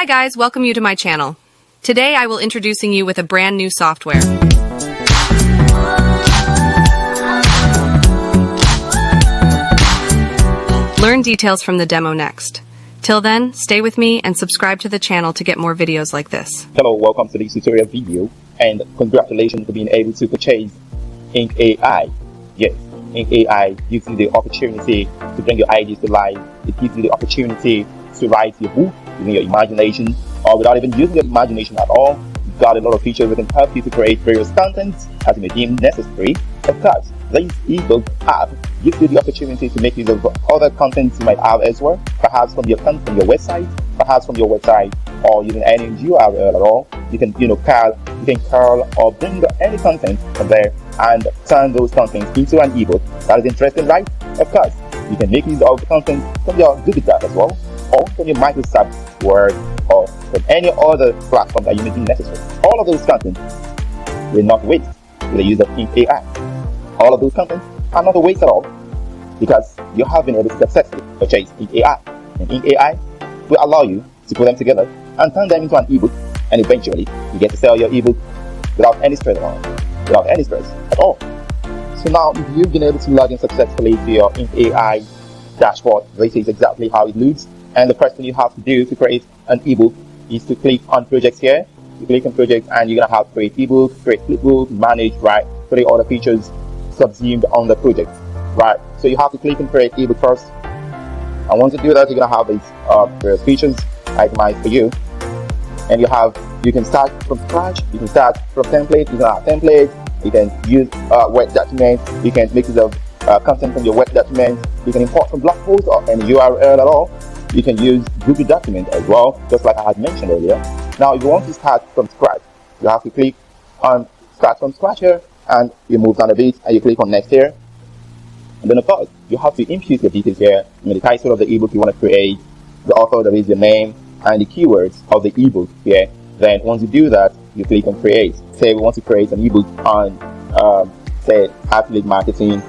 Hi guys, welcome you to my channel. Today I will introducing you with a brand new software. Learn details from the demo next. Till then, stay with me and subscribe to the channel to get more videos like this. Hello, welcome to this tutorial video, and congratulations for being able to purchase Ink AI. Yes, Ink AI gives you the opportunity to bring your ideas to life. It gives you the opportunity to write your book using your imagination or without even using your imagination at all. You've got a lot of features that can help you to create various contents as you may deem necessary. Of course, this ebook app gives you the opportunity to make use of other contents you might have elsewhere, perhaps from your website, or using any URL at all. You can curl or bring any content from there and turn those contents into an ebook. That is interesting, right? Of course, you can make use of the content from your Google Drive as well, or from your Microsoft Word, or from any other platform that you may deem necessary. All of those contents will not waste with the use of Ink AI. All of those contents are not a waste at all, because you have been able to successfully purchase Ink AI. And Ink AI will allow you to put them together and turn them into an ebook, and eventually you get to sell your ebook without any stress at all. So now, if you've been able to log in successfully to your Ink AI dashboard, this is exactly how it looks. And the first thing you have to do to create an ebook is to click on projects here. You click on projects and you're gonna have create ebook, create flipbook, manage, right? 3 other features subsumed on the project, right? So you have to click on create ebook first. And once you do that, you're gonna have these various features itemized for you. And you can start from scratch, you can start from template, you can have templates, you can use Word documents, you can make use of content from your Word documents, you can import from blog posts or any URL at all. You can use Google Document as well, just like I had mentioned earlier. Now, if you want to start from scratch, you have to click on Start from Scratch here, and you move down a bit, and you click on Next here. And then, of course, you have to input your details here. The title of the ebook you want to create, the author, that is your name, and the keywords of the ebook here. Then, once you do that, you click on Create. Say we want to create an ebook on, say, affiliate marketing.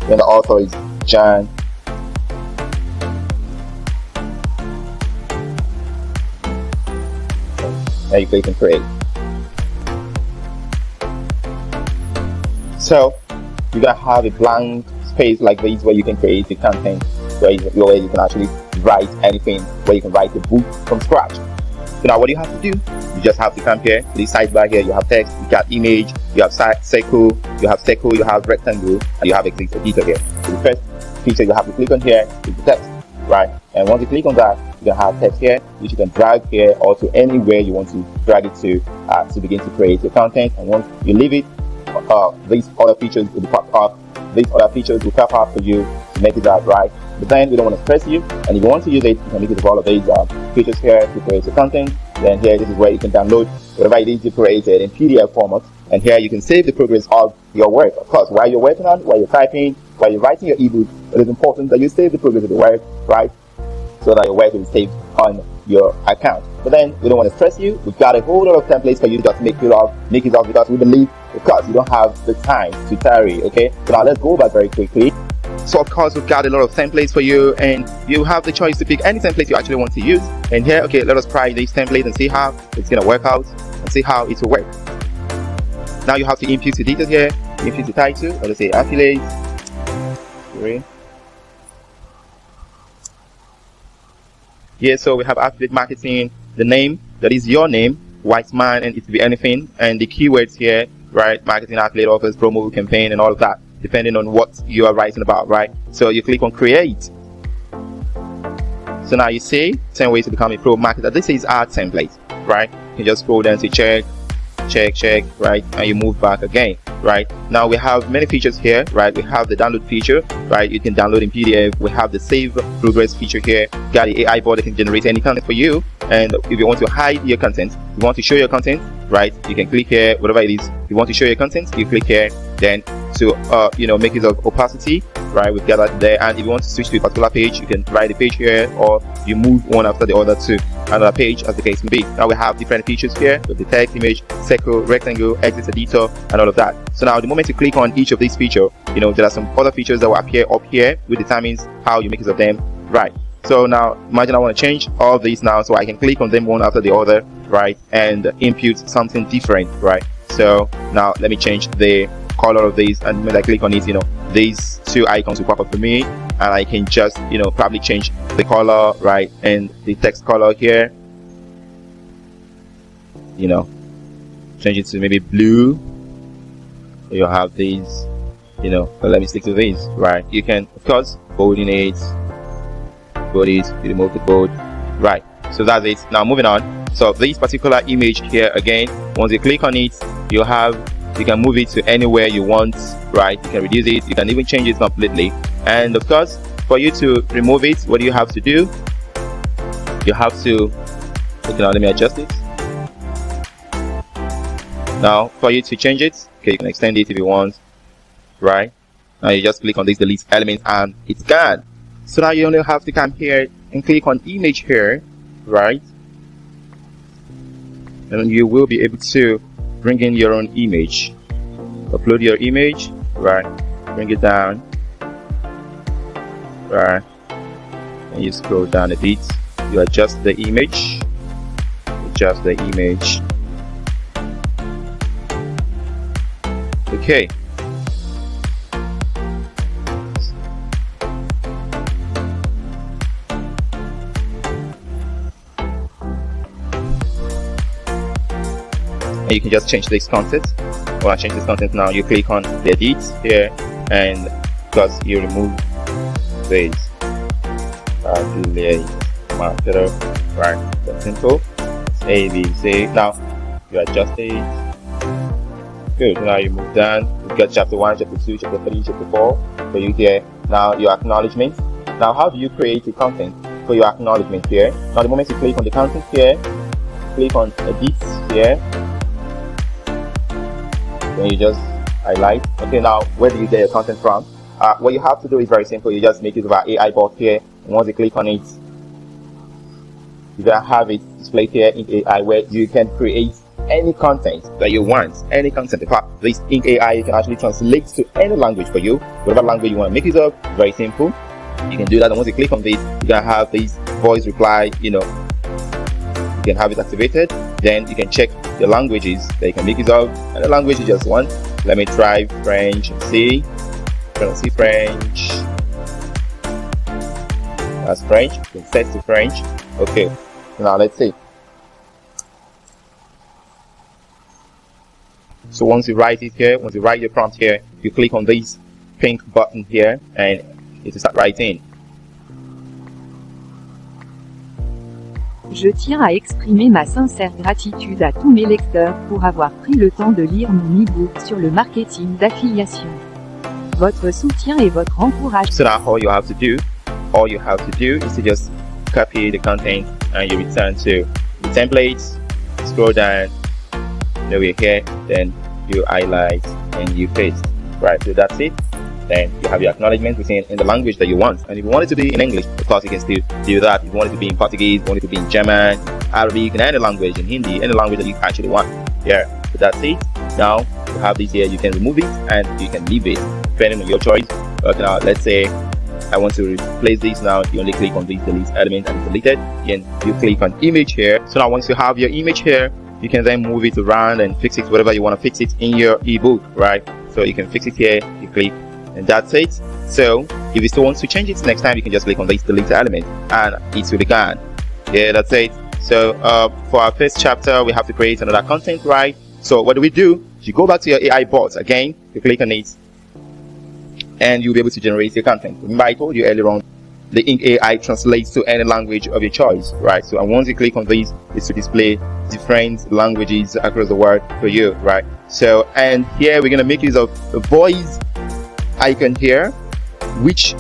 Then the author is John. Now you click and create. So you're gonna have a blank space like this where you can create the content, where you can actually write anything, where you can write a book from scratch. So now what you have to do, you just have to come here to the sidebar here. You have text, you got image, you have circle, you have rectangle, and you have a click editor here. So the first feature you have to click on here is the text, right? And once you click on that, you're gonna have text here, which you can drag here or to anywhere you want to drag it to begin to create your content. And once you leave it, these other features will pop up. These other features will pop up for you to make it that right. But then we don't want to stress you, and if you want to use it, you can make it of all of these features here to create your content. Then here, this is where you can download whatever it is you created in PDF format. And here you can save the progress of your work. Of course, while you're working on, while you're typing, while you're writing your ebook, it is important that you save the progress of the work, right? So that your work will be saved on your account. But then we don't want to stress you. We've got a whole lot of templates for you to just make it up, because we believe, of course, you don't have the time to tarry. Okay, so now let's go back very quickly. So of course, we've got a lot of templates for you, and you have the choice to pick any template you actually want to use. And here, okay, let us try this template and see how it's gonna work out, and see how it will work. Now you have to input the details here, input the title, or let's say affiliate. Yeah, so we have affiliate marketing, the name, that is your name, white man, and it could be anything, and the keywords here, right? Marketing, affiliate offers, promo, campaign, and all of that, depending on what you are writing about, right? So you click on create. So now you see 10 ways to become a pro marketer. This is our template, right? You can just scroll down to check, right? And you move back again, right? Now we have many features here, right? We have the download feature, right? You can download in PDF. We have the save progress feature here. Got the AI bot that can generate any content for you. And if you want to hide your content, you want to show your content, right? You can click here, whatever it is. If you want to show your content, you click here. Then to make use of opacity, right? We've got that there. And if you want to switch to a particular page, you can write a page here, or you move one after the other to another page, as the case may be. Now we have different features here with the text, image, circle, rectangle, exit editor, and all of that. So now the moment you click on each of these features, there are some other features that will appear up here, which determines how you make use of them, right? So now imagine I want to change all these now, so I can click on them one after the other, right, and input something different, right? So now let me change the color of these, and when I click on it, these two icons will pop up for me, and I can just probably change the color, right, and the text color here, change it to maybe blue. You have these, but let me stick to these, right? You can of course bold it, you remove the bold, right? So that's it. Now moving on. So this particular image here, again, once you click on it, you can move it to anywhere you want, right? You can reduce it, you can even change it completely. And of course, for you to remove it, what do you have to do? You have to, okay, now let me adjust it. Now for you to change it, okay, you can extend it if you want, right? Now you just click on this delete element and it's gone. So now you only have to come here and click on image here, right? And you will be able to bring in your own image, upload your image, right? Bring it down, right? And you scroll down a bit, you adjust the image, okay. And you can just change this content. When I change this content now, you click on the edit here, and because you remove this delay marker, right? That's simple. A, B, C. Now you adjust it. Good. Now you move down. You got chapter 1, chapter 2, chapter 3, chapter 4 for you here. Now your acknowledgement. Now how do you create the content for your acknowledgement here? Now the moment you click on the content here, click on edit here, then you just highlight. Okay, now where do you get your content from? What you have to do is very simple. You just make use of our AI bot here, and once you click on it, you're gonna have it displayed here in AI, where you can create any content that you want, any content. In fact, this Ink AI can actually translate to any language for you, whatever language you want to make use of. Very simple. You can do that, and once you click on this, you're gonna have this voice reply. You can have it activated. Then you can check the languages that you can make use of, and the language you just want. Let me try French and see. See French. That's French. You can set to French. Okay. Now let's see. So once you write it here, once you write your prompt here, you click on this pink button here, and it will start writing. Je tiens à exprimer ma sincère gratitude à tous mes lecteurs pour avoir pris le temps de lire mon e-book sur le marketing d'affiliation. Votre soutien et votre encouragement. So now all you have to do is to just copy the content, and you return to the templates, scroll down, we're here, then you highlight and you paste, right? So that's it. Then you have your acknowledgement within in the language that you want. And if you want it to be in English, of course you can still do that. If you want it to be in Portuguese, you want it to be in German, Arabic, in any language, in Hindi, any language that you actually want. Yeah, so that's it. Now you have this here, you can remove it and you can leave it depending on your choice. Okay, now let's say I want to replace this. Now you only click on this delete element and delete it. Then you click on image here. So now once you have your image here, you can then move it around and fix it whatever you want to fix it in your ebook, right? So you can fix it here, you click, and that's it. So if you still want to change it next time, you can just click on this delete element and it will be gone. Yeah, that's it. So for our first chapter, we have to create another content, right? So what do? You go back to your AI bot again, you click on it, and you'll be able to generate your content. Remember I told you earlier on, the Ink AI translates to any language of your choice, right? So and once you click on this, it's to display different languages across the world for you, right? So and here we're going to make use of the voice icon here, which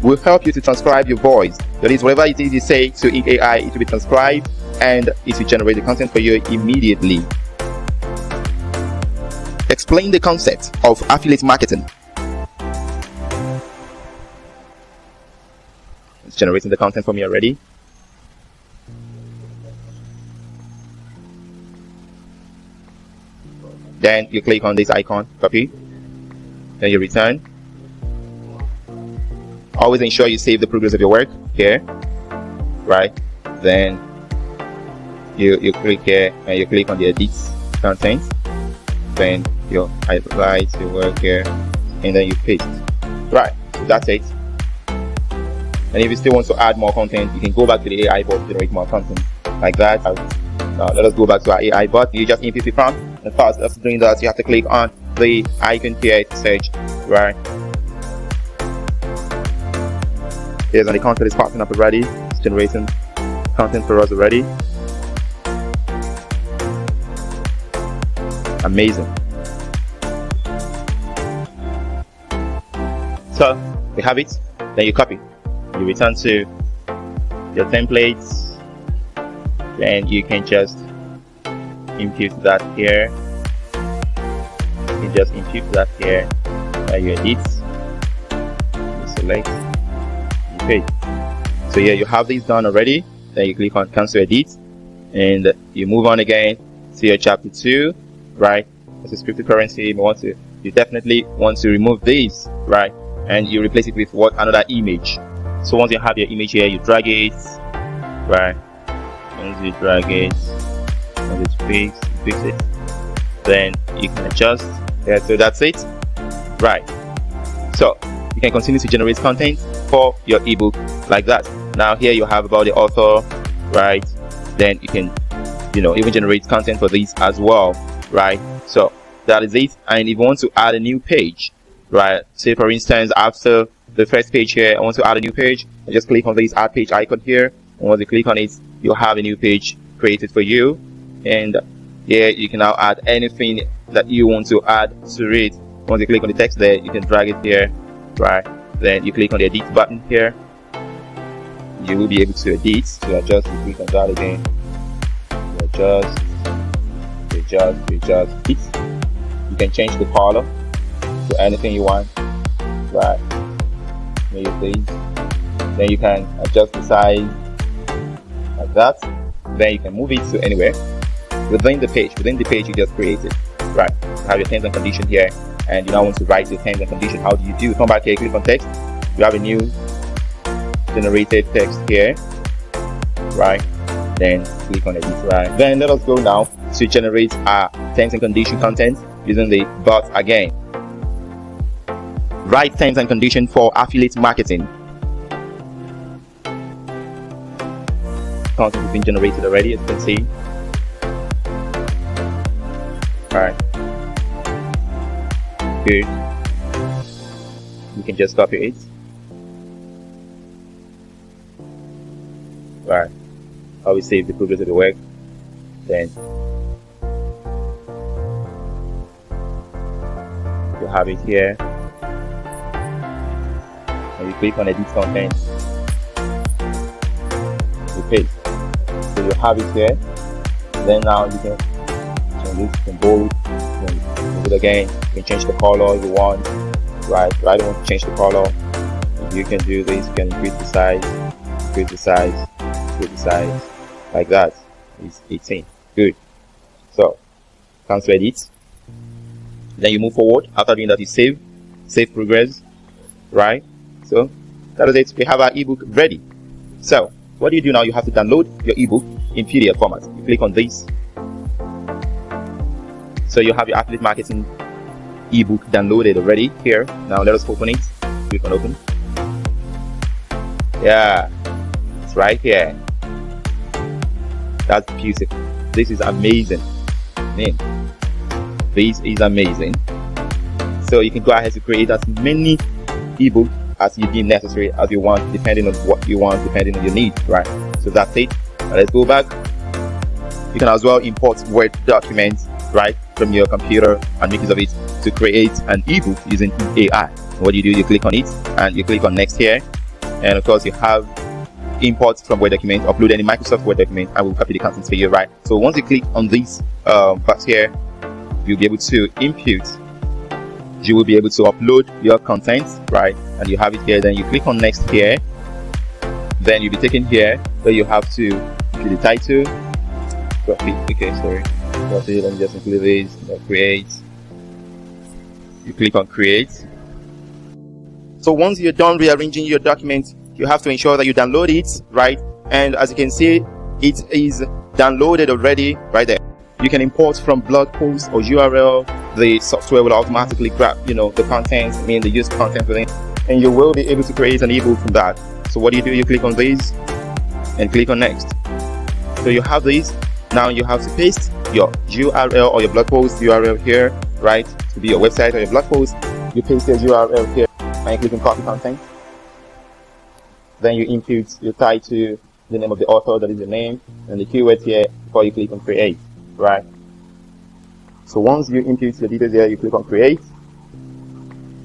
will help you to transcribe your voice. That is, whatever it is you say to Ink AI, it will be transcribed and it will generate the content for you immediately. Explain the concept of affiliate marketing. It's generating the content for me already. Then you click on this icon, copy, then you return. Always ensure you save the progress of your work. here, right? Then you click here and you click on the edit content. Then you highlight your work here and then you paste. Right, so that's it. And if you still want to add more content, you can go back to the AI bot to generate more content like that. Now let us go back to our AI bot. You just input the prompt, and first after doing that, you have to click on the icon here to search, right? Here's on the content is popping up already. It's generating content for us already. Amazing. So we have it. Then you copy. You return to your templates. Then you can just impute that here. You just impute that here. You edit. You select. You paste. So yeah, you have this done already. Then you click on cancel edit, and you move on again to your chapter 2. Right, this is cryptocurrency. You definitely want to remove this, right? And you replace it with another image. So once you have your image here, you drag it, right? Once you drag it, once it's fixed, you fix it. Then you can adjust. Yeah, so that's it, right? So you can continue to generate content for your ebook like that. Now here you have about the author, right? Then you can, even generate content for these as well. Right, so that is it. And if you want to add a new page, right, say for instance after the first page here, I want to add a new page, I just click on this add page icon here, and once you click on it, you'll have a new page created for you. And here you can now add anything that you want to add to it. Once you click on the text there, you can drag it here, right? Then you click on the edit button here, you will be able to edit. To adjust, you click on that again, adjust it. You can change the color to anything you want, right? Maybe please. Then you can adjust the size like that. Then you can move it to anywhere within the page you just created, right? You have your terms and conditions here, and you now want to write your terms and conditions. How do you do? Come back here, click on text. You have a new generated text here, right? Then click on edit, right? Then let us go now to generate our terms and condition content using the bot again. Write terms and conditions for affiliate marketing. Content has been generated already, as you can see. Alright. Good. You can just copy it. Right. I will save the progress of the work. Then you have it here, and you click on edit content, you paste. So you have it here. Then now you can change it, you can bold, you can move it again, you can change the color you want, right? I don't want to change the color. You can do this, you can increase the size, like that. It's 18. Good. So cancel edit. Then you move forward. After doing that, you save progress, right? So that is it. We have our ebook ready. So what do you do now? You have to download your ebook in PDF format. You click on this. So you have your affiliate marketing ebook downloaded already here. Now let us open it. Click on open. Yeah, it's right here. That's beautiful. This is amazing. Man, this is amazing. So you can go ahead to create as many ebooks as you deem necessary, as you want, depending on what you want, depending on your needs, right? So that's it. Now let's go back. You can as well import Word documents, right, from your computer and make use of it to create an ebook using AI. What do? You click on it and you click on next here, and of course you have import from Word document, upload any Microsoft Word document, and we'll copy the contents for you, right? So once you click on this box here, you'll be able to impute. You will be able to upload your content, right? And you have it here. Then you click on next here. Then you'll be taken here where you have to include the title. Okay, sorry. Let me just include this. Create. You click on create. So once you're done rearranging your document, you have to ensure that you download it, right? And as you can see, it is downloaded already right there. You can import from blog post or URL. The software will automatically grab, the content, the used content within, and you will be able to create an ebook from that. So what do? You click on this and click on next. So you have this. Now you have to paste your URL or your blog post URL here, right? To be your website or your blog post. You paste your URL here and you click on copy content. Then you input your title, the name of the author, that is the name, and the keyword here before you click on create, right? So once you input the details here, you click on create.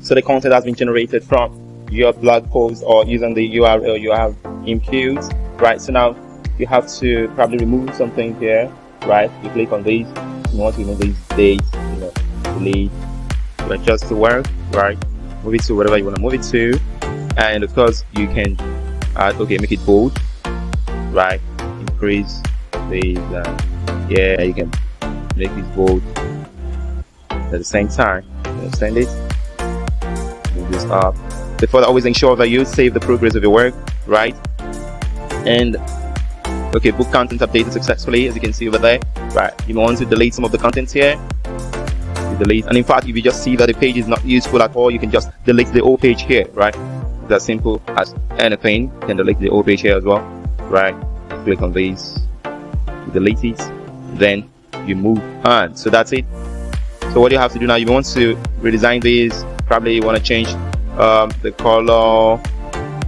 So the content has been generated from your blog post or using the URL you have input, right? So now you have to probably remove something here, right? You click on these. You want to remove these dates, delete, adjust the work, right? Move it to whatever you want to move it to, and of course you can add, make it bold, right? Increase the yeah, you can make it bold at the same time. Extend it, move this up. Before that, always ensure that you save the progress of your work, right? And book content updated successfully, as you can see over there, right? You want to delete some of the contents here. You delete, and in fact, if you just see that the page is not useful at all, you can just delete the whole page here, right? That's simple as anything. You can delete the whole page here as well, right? Click on this, you delete it, then you move on. So that's it. So what you have to do now, you want to redesign this. Probably you want to change the color.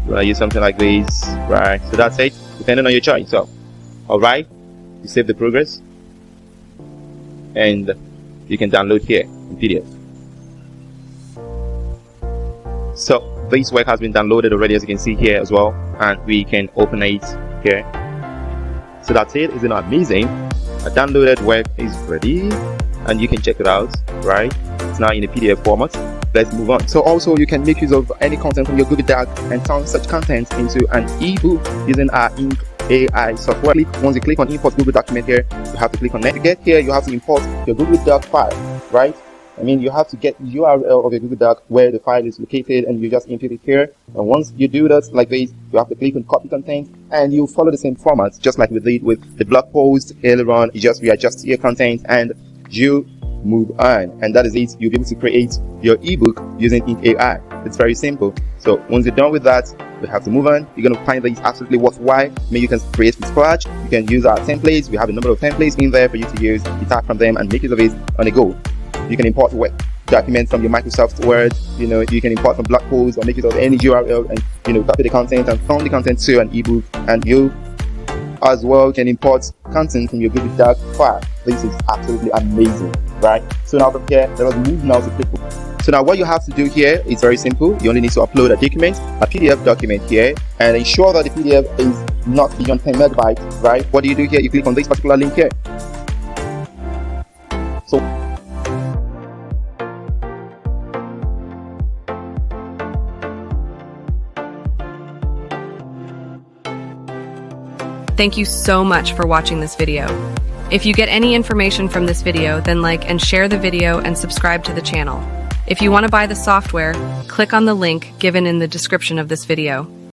You want to use something like this, right? So that's it, depending on your choice. So, all right, you save the progress, and you can download here in PDF. So this work has been downloaded already, as you can see here as well, and we can open it here. So that's it. Isn't it amazing? A downloaded work is ready, and you can check it out, right? It's now in a PDF format. Let's move on. So also you can make use of any content from your Google Doc and turn such content into an ebook using our Ink AI software. Once you click on import Google document here, you have to click on next. To get here, you have to import your Google Doc file, right? You have to get the URL of your Google Doc where the file is located, and you just input it here. And once you do that like this, you have to click on copy content, and you follow the same format just like we did with the blog post earlier on. You just readjust your content and you move on, and that is it. You'll be able to create your ebook using Ink AI. It's very simple. So once you're done with that, we have to move on. You're going to find that it's absolutely worthwhile. You can create from scratch. You can use our templates. We have a number of templates in there for you to use. You tap from them and make use of it on the go. You can import Word documents from your Microsoft Word. You can import from blog posts or make use of any URL and copy the content and turn the content to an ebook. And you as well can import content from your Google Doc file. This is absolutely amazing, right? So now from here, let us move now to QuickBooks. So now what you have to do here is very simple. You only need to upload a document, a PDF document here, and ensure that the PDF is not beyond 10 megabytes, right? What do you do here? You click on this particular link here. So Thank you so much for watching this video. If you get any information from this video, then like and share the video and subscribe to the channel. If you want to buy the software, click on the link given in the description of this video.